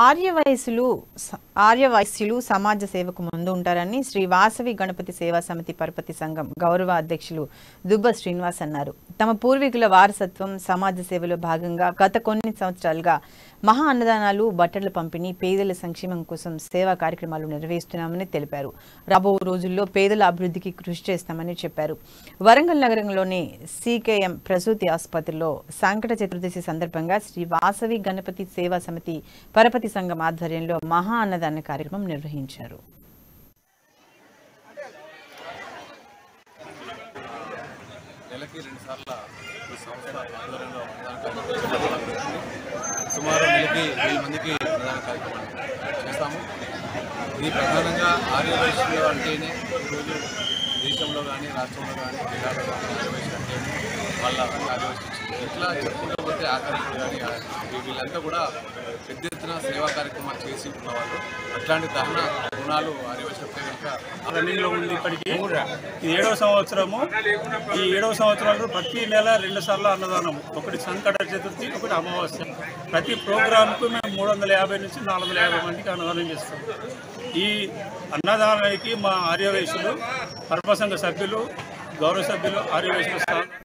ఆర్యవైశ్యులు సమాజ సేవకు ముందు ఉంటారని శ్రీ వాసవి గణపతి సేవా సమితి పరపతి సంఘం గౌరవ అధ్యక్షులు దుబ్బ శ్రీనివాస్ అన్నారు. తమ పూర్వీకుల వారసత్వం సమాజ సేవలో భాగంగా గత కొన్ని సంవత్సరాలుగా మహా అన్నదానాలు, బట్టల పంపిణీ, పేదల సంక్షేమం కోసం సేవా కార్యక్రమాలు నిర్వహిస్తున్నామని తెలిపారు. రాబో రోజుల్లో పేదల అభివృద్ధికి కృషి చేస్తామని చెప్పారు. వరంగల్ నగరంలోని సికేఎం ప్రసూతి ఆసుపత్రిలో సంకట చతుర్దశి సందర్భంగా శ్రీ వాసవి గణపతి సేవా సమితి పరపతి సంఘం ఆధ్వర్యంలో మహా అన్నదాన కార్యక్రమం నిర్వహించారు. సుమారు నెలకి 1000 మందికి అన్నదాన కార్యక్రమాలు చేస్తాము. ఇది ప్రధానంగా ఆర్యవైశ్యులు అంటేనే ఈరోజు దేశంలో కానీ రాష్ట్రంలో కానీ జిల్లాలో కానీ ఆర్యవైశ్యులు అంటేనే వాళ్ళ ఆర్యవైశ్యులు ఎట్లా చెప్పుకుంటూ పోతే ఆకర్షకులు కానీ వీళ్ళంతా కూడా పెద్ద ఎత్తున సేవా కార్యక్రమాలు చేసి ఉన్నవాళ్ళు. అట్లాంటి దహన గుణాలు ఆర్యవైశ్యులపై కనుక రన్నింగ్లో ఉంది. ఇప్పటికీ ఇది 7వ సంవత్సరము. ఈ 7వ సంవత్సరంలో ప్రతి నెల 2 సార్లు అన్నదానం, ఒకటి సంకట చతుర్థి, ఒకటి అమావాస్య. ప్రతి ప్రోగ్రాంకు మేము 350 నుంచి 450 మందికి అన్నదానం చేస్తాం. ఈ అన్నదానానికి మా ఆర్యవైశ్యులు పరపసంఘ సభ్యులు, గౌరవ సభ్యులు, ఆర్యవైశ్యులు